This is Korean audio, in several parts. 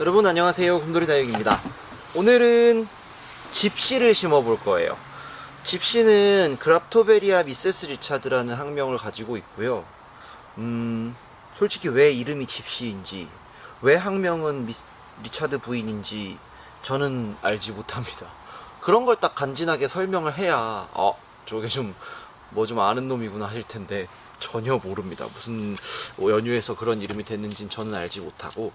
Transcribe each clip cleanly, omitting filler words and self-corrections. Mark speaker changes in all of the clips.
Speaker 1: 여러분 안녕하세요, 곰돌이 다육입니다. 오늘은 집시를 심어 볼 거예요. 집시는 그랍토베리아 미세스 리차드라는 학명을 가지고 있고요. 솔직히 왜 이름이 집시인지, 왜 학명은 리차드 부인인지 저는 알지 못합니다. 그런 걸 딱 간지나게 설명을 해야 저게 좀 뭐 좀 아는 놈이구나 하실 텐데 전혀 모릅니다. 무슨 연유에서 그런 이름이 됐는지는 저는 알지 못하고,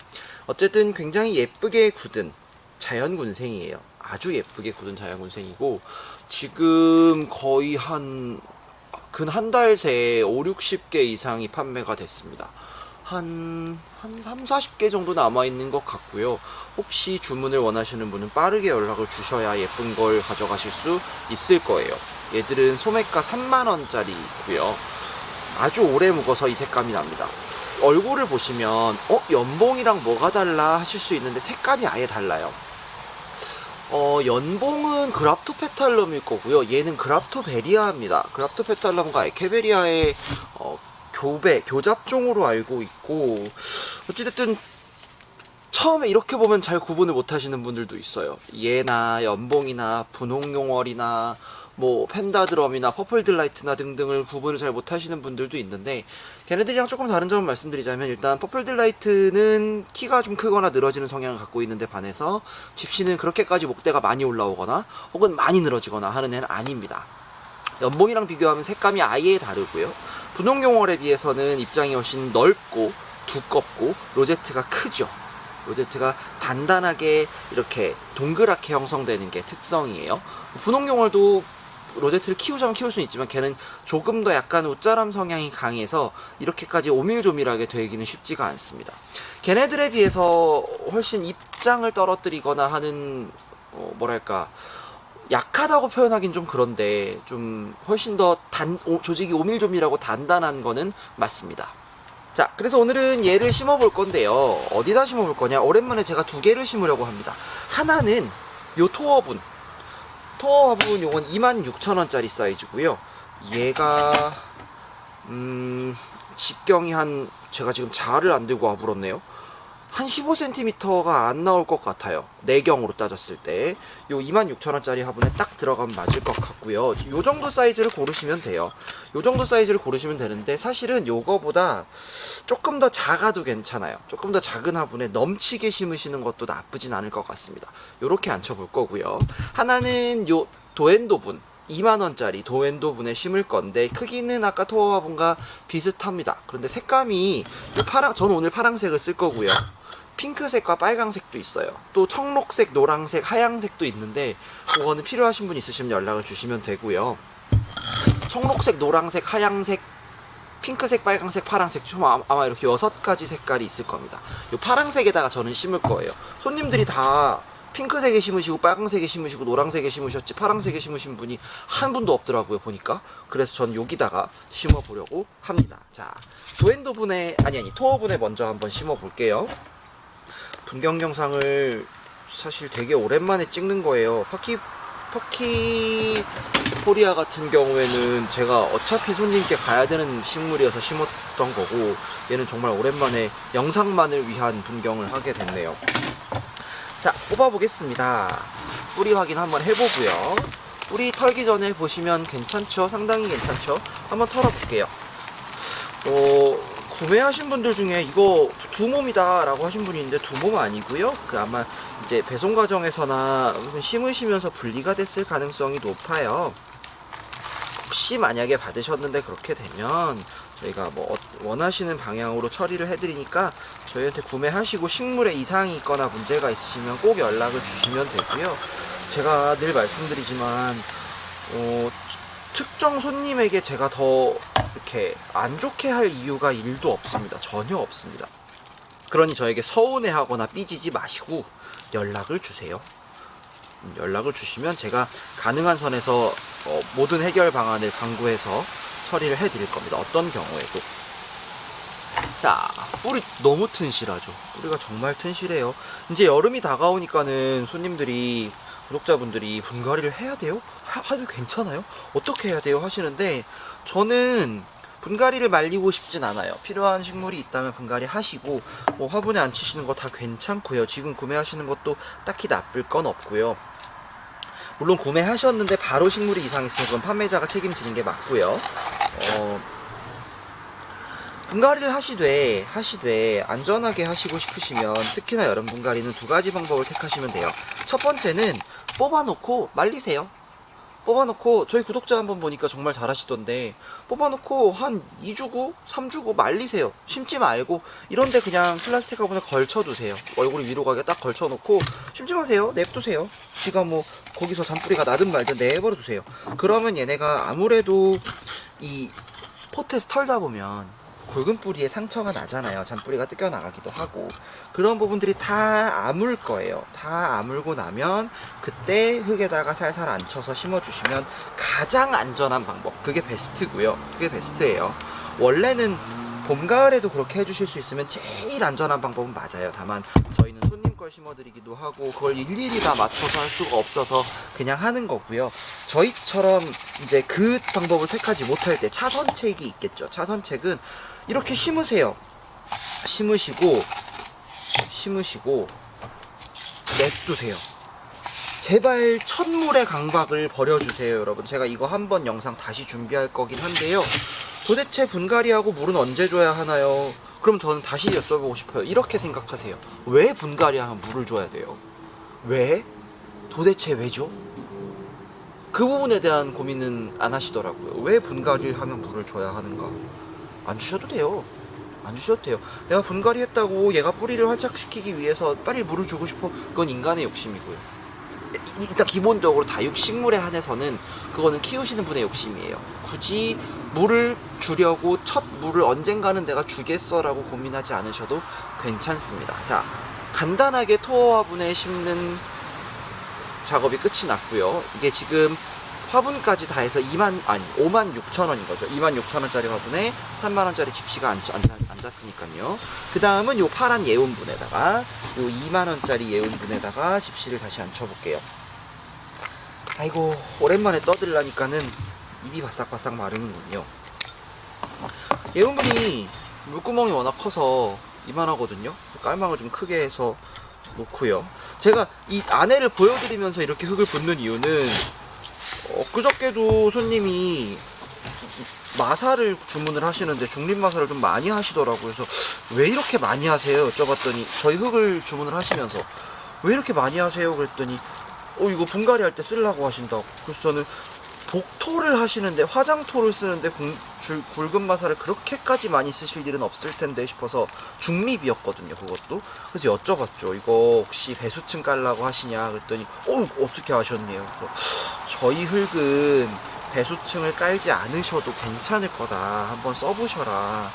Speaker 1: 어쨌든 굉장히 예쁘게 굳은 자연군생이에요. 아주 예쁘게 굳은 자연군생이고, 지금 거의 근 한 달 새에 5, 60개 이상이 판매가 됐습니다. 한 3, 40개 정도 남아있는 것 같고요. 혹시 주문을 원하시는 분은 빠르게 연락을 주셔야 예쁜 걸 가져가실 수 있을 거예요. 얘들은 소매가 3만원짜리고요. 아주 오래 묵어서 이 색감이 납니다. 얼굴을 보시면 연봉이랑 뭐가 달라 하실 수 있는데 색감이 아예 달라요. 연봉은 그랍토페탈럼일 거고요. 얘는 그랍토베리아입니다. 그랍토페탈럼과 에케베리아의 교잡종으로 알고 있고, 어찌됐든 처음에 이렇게 보면 잘 구분을 못 하시는 분들도 있어요. 얘나 연봉이나 분홍용월이나 뭐 펜다드럼이나 퍼플딜라이트나 등등을 구분을 잘 못하시는 분들도 있는데, 걔네들이랑 조금 다른 점을 말씀드리자면, 일단 퍼플딜라이트는 키가 좀 크거나 늘어지는 성향을 갖고 있는데 반해서 집시는 그렇게까지 목대가 많이 올라오거나 혹은 많이 늘어지거나 하는 애는 아닙니다. 연봉이랑 비교하면 색감이 아예 다르고요. 분홍용월에 비해서는 입장이 훨씬 넓고 두껍고 로제트가 크죠. 로제트가 단단하게 이렇게 동그랗게 형성되는 게 특성이에요. 분홍용월도 로제트를 키우자면 키울 수는 있지만 걔는 조금 더 약간 웃자람 성향이 강해서 이렇게까지 오밀조밀하게 되기는 쉽지가 않습니다. 걔네들에 비해서 훨씬 입장을 떨어뜨리거나 하는 뭐랄까, 약하다고 표현하긴 좀 그런데 좀 훨씬 더 조직이 오밀조밀하고 단단한 거는 맞습니다. 자, 그래서 오늘은 얘를 심어볼 건데요. 어디다 심어볼 거냐? 오랜만에 제가 두 개를 심으려고 합니다. 하나는 요 토어분 요건 26,000원짜리 사이즈고요. 얘가 직경이 제가 지금 자를 안 들고 와불었네요. 한 15cm가 안 나올 것 같아요. 내경으로 따졌을 때. 요 26,000원짜리 화분에 딱 들어가면 맞을 것 같고요. 요 정도 사이즈를 고르시면 돼요. 요 정도 사이즈를 고르시면 되는데, 사실은 요거보다 조금 더 작아도 괜찮아요. 조금 더 작은 화분에 넘치게 심으시는 것도 나쁘진 않을 것 같습니다. 요렇게 앉혀볼 거고요. 하나는 요 도엔도분 2만원짜리 도엔도분에 심을 건데, 크기는 아까 토어 화분과 비슷합니다. 그런데 색감이 저는 오늘 파란색을 쓸 거고요. 핑크색과 빨강색도 있어요. 또 청록색, 노란색, 하얀색도 있는데, 그거는 필요하신 분 있으시면 연락을 주시면 되고요. 청록색, 노란색, 하얀색, 핑크색, 빨강색, 파란색, 좀 아마 이렇게 6가지 색깔이 있을 겁니다. 이 파란색에다가 저는 심을 거예요. 손님들이 다 핑크색에 심으시고 빨강색에 심으시고 노란색에 심으셨지 파란색에 심으신 분이 한 분도 없더라고요, 보니까. 그래서 전 여기다가 심어 보려고 합니다. 자, 토어분에 먼저 한번 심어 볼게요. 분경 영상을 사실 되게 오랜만에 찍는 거예요. 퍼키 코리아 같은 경우에는 제가 어차피 손님께 가야 되는 식물이어서 심었던 거고, 얘는 정말 오랜만에 영상만을 위한 분경을 하게 됐네요. 자, 뽑아보겠습니다. 뿌리 확인 한번 해보고요. 뿌리 털기 전에 보시면 괜찮죠? 상당히 괜찮죠? 한번 털어볼게요. 구매하신 분들 중에 이거 두몸이다 라고 하신 분이 있는데, 두몸 아니고요. 아마 이제 배송 과정에서나 심으시면서 분리가 됐을 가능성이 높아요. 혹시 만약에 받으셨는데 그렇게 되면 저희가 뭐 원하시는 방향으로 처리를 해드리니까 저희한테 구매하시고 식물에 이상이 있거나 문제가 있으시면 꼭 연락을 주시면 되고요. 제가 늘 말씀드리지만 특정 손님에게 제가 더 이렇게 안 좋게 할 이유가 1도 없습니다. 전혀 없습니다. 그러니 저에게 서운해하거나 삐지지 마시고 연락을 주세요. 연락을 주시면 제가 가능한 선에서 모든 해결 방안을 강구해서 처리를 해드릴 겁니다. 어떤 경우에도. 자, 뿌리 너무 튼실하죠. 뿌리가 정말 튼실해요. 이제 여름이 다가오니까는 구독자분들이 분갈이를 해야 돼요? 해도 괜찮아요? 어떻게 해야 돼요? 하시는데, 저는 분갈이를 말리고 싶진 않아요. 필요한 식물이 있다면 분갈이 하시고 뭐 화분에 안 치시는 거 다 괜찮고요. 지금 구매하시는 것도 딱히 나쁠 건 없고요. 물론 구매하셨는데 바로 식물이 이상했으면 그건 판매자가 책임지는 게 맞고요. 분갈이를 하시되 안전하게 하시고 싶으시면 특히나 여름 분갈이는 두 가지 방법을 택하시면 돼요. 첫 번째는 뽑아놓고 말리세요. 뽑아놓고 저희 구독자 한번 보니까 정말 잘하시던데 뽑아놓고 한 2주고 3주고 말리세요. 심지 말고 이런데 그냥 플라스틱 화분에 걸쳐두세요. 얼굴이 위로 가게 딱 걸쳐놓고 심지 마세요. 냅두세요. 지가 뭐 거기서 잔뿌리가 나든 말든 내버려두세요. 그러면 얘네가 아무래도 이 포트에서 털다 보면 굵은 뿌리에 상처가 나잖아요. 잔뿌리가 뜯겨나가기도 하고 그런 부분들이 다 아물 거예요. 다 아물고 나면 그때 흙에다가 살살 앉혀서 심어주시면 가장 안전한 방법. 그게 베스트고요. 그게 베스트예요. 원래는 봄, 가을에도 그렇게 해주실 수 있으면 제일 안전한 방법은 맞아요. 다만 저희는 손님 걸 심어드리기도 하고 그걸 일일이 다 맞춰서 할 수가 없어서 그냥 하는 거고요. 저희처럼 이제 그 방법을 택하지 못할 때 차선책이 있겠죠. 차선책은 이렇게 심으세요. 심으시고 냅두세요. 제발 첫물의 강박을 버려주세요, 여러분. 제가 이거 한번 영상 다시 준비할 거긴 한데요. 도대체 분갈이하고 물은 언제 줘야 하나요? 그럼 저는 다시 여쭤보고 싶어요. 이렇게 생각하세요. 왜 분갈이하면 물을 줘야 돼요? 왜? 도대체 왜죠? 그 부분에 대한 고민은 안 하시더라고요. 왜 분갈이를 하면 물을 줘야 하는가? 안 주셔도 돼요. 안 주셔도 돼요. 내가 분갈이 했다고 얘가 뿌리를 활착시키기 위해서 빨리 물을 주고 싶어. 그건 인간의 욕심이고요. 일단 기본적으로 다육식물에 한해서는 그거는 키우시는 분의 욕심이에요. 굳이 물을 주려고 첫 물을 언젠가는 내가 주겠어라고 고민하지 않으셔도 괜찮습니다. 자, 간단하게 토어 화분에 심는 작업이 끝이 났고요. 이게 지금 화분까지 다 해서 56,000원인 거죠. 26,000원짜리 화분에 3만원짜리 집시가 앉았으니까요. 그 다음은 요 파란 예온분에다가 요 2만원짜리 예온분에다가 집시를 다시 앉혀볼게요. 아이고, 오랜만에 떠들라니까는 입이 바싹바싹 마르는군요. 예온분이 물구멍이 워낙 커서 이만하거든요. 깔망을 좀 크게 해서 놓고요. 제가 이 안에를 보여드리면서 이렇게 흙을 붓는 이유는 그저께도 손님이 마사를 주문을 하시는데 중립마사를 좀 많이 하시더라고요. 그래서 왜 이렇게 많이 하세요? 여쭤봤더니 저희 흙을 주문을 하시면서 왜 이렇게 많이 하세요? 그랬더니 이거 분갈이 할 때 쓰려고 하신다고. 그래서 저는 복토를 하시는데 화장토를 쓰는데 굵은 마사를 그렇게까지 많이 쓰실 일은 없을 텐데 싶어서 중립이었거든요. 그것도. 그래서 여쭤봤죠. 이거 혹시 배수층 깔라고 하시냐 그랬더니 어떻게 하셨네요. 그래서 저희 흙은 배수층을 깔지 않으셔도 괜찮을 거다. 한번 써보셔라.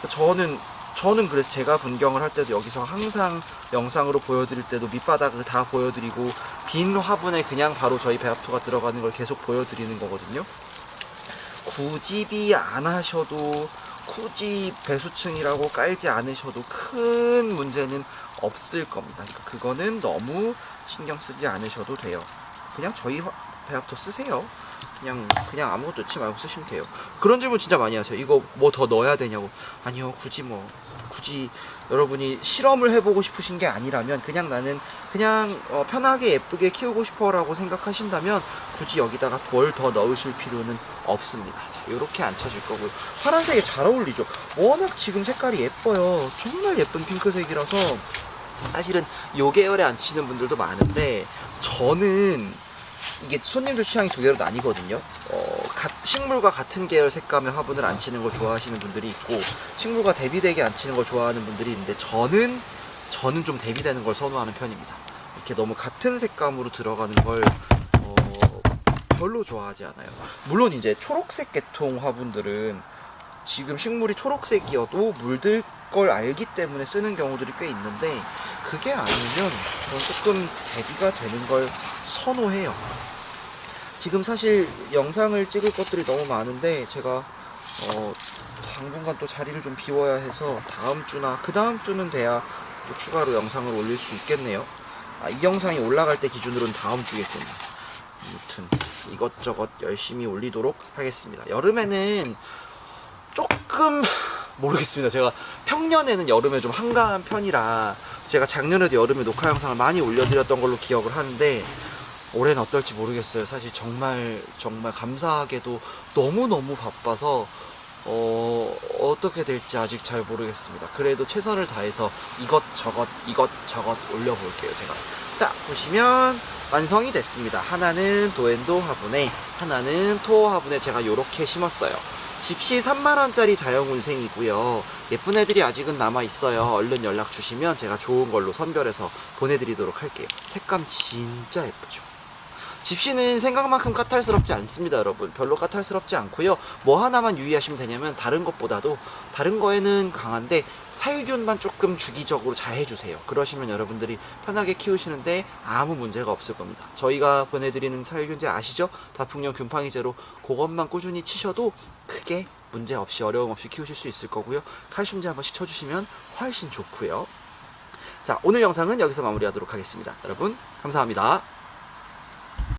Speaker 1: 저는 그래서 제가 분경을 할 때도 여기서 항상 영상으로 보여드릴 때도 밑바닥을 다 보여드리고 빈 화분에 그냥 바로 저희 배합토가 들어가는 걸 계속 보여드리는 거거든요. 굳이 안 하셔도 굳이 배수층이라고 깔지 않으셔도 큰 문제는 없을 겁니다. 그러니까 그거는 너무 신경 쓰지 않으셔도 돼요. 그냥 저희 배합토 쓰세요. 그냥 아무것도 넣지 말고 쓰시면 돼요. 그런 질문 진짜 많이 하세요. 이거 뭐 더 넣어야 되냐고. 아니요, 굳이 여러분이 실험을 해보고 싶으신 게 아니라면 그냥 나는 편하게 예쁘게 키우고 싶어라고 생각하신다면 굳이 여기다가 뭘 더 넣으실 필요는 없습니다. 자, 이렇게 앉혀질 거고요. 파란색에 잘 어울리죠. 워낙 지금 색깔이 예뻐요. 정말 예쁜 핑크색이라서 사실은 요 계열에 앉히는 분들도 많은데 저는 이게 손님들 취향이 두 개로 나뉘거든요. 식물과 같은 계열 색감의 화분을 앉히는 걸 좋아하시는 분들이 있고 식물과 대비되게 앉히는 걸 좋아하는 분들이 있는데 저는 좀 대비되는 걸 선호하는 편입니다. 이렇게 너무 같은 색감으로 들어가는 걸 별로 좋아하지 않아요. 물론 이제 초록색 계통 화분들은 지금 식물이 초록색이어도 물들 걸 알기 때문에 쓰는 경우들이 꽤 있는데 그게 아니면 저는 조금 대비가 되는 걸 선호해요. 지금 사실 영상을 찍을 것들이 너무 많은데 제가 당분간 또 자리를 좀 비워야 해서 다음 주나 그 다음 주는 돼야 또 추가로 영상을 올릴 수 있겠네요. 이 영상이 올라갈 때 기준으로는 다음 주겠군요. 아무튼 이것저것 열심히 올리도록 하겠습니다. 여름에는 조금 모르겠습니다. 제가 평년에는 여름에 좀 한가한 편이라 제가 작년에도 여름에 녹화 영상을 많이 올려드렸던 걸로 기억을 하는데 올해는 어떨지 모르겠어요. 사실 정말 감사하게도 너무너무 바빠서 어떻게 될지 아직 잘 모르겠습니다. 그래도 최선을 다해서 이것저것 올려볼게요. 제가 자 보시면 완성이 됐습니다. 하나는 도엔도 화분에, 하나는 토어 화분에 제가 요렇게 심었어요. 집시 3만원짜리 자연군생이고요. 예쁜 애들이 아직은 남아있어요. 얼른 연락 주시면 제가 좋은 걸로 선별해서 보내드리도록 할게요. 색감 진짜 예쁘죠? 집시는 생각만큼 까탈스럽지 않습니다, 여러분. 별로 까탈스럽지 않고요. 뭐 하나만 유의하시면 되냐면 다른 것보다도 다른 거에는 강한데 살균만 조금 주기적으로 잘 해주세요. 그러시면 여러분들이 편하게 키우시는데 아무 문제가 없을 겁니다. 저희가 보내드리는 살균제 아시죠? 다풍령 균팡이제로 그것만 꾸준히 치셔도 크게 문제 없이 어려움 없이 키우실 수 있을 거고요. 칼슘제 한 번씩 쳐주시면 훨씬 좋고요. 자, 오늘 영상은 여기서 마무리하도록 하겠습니다. 여러분 감사합니다.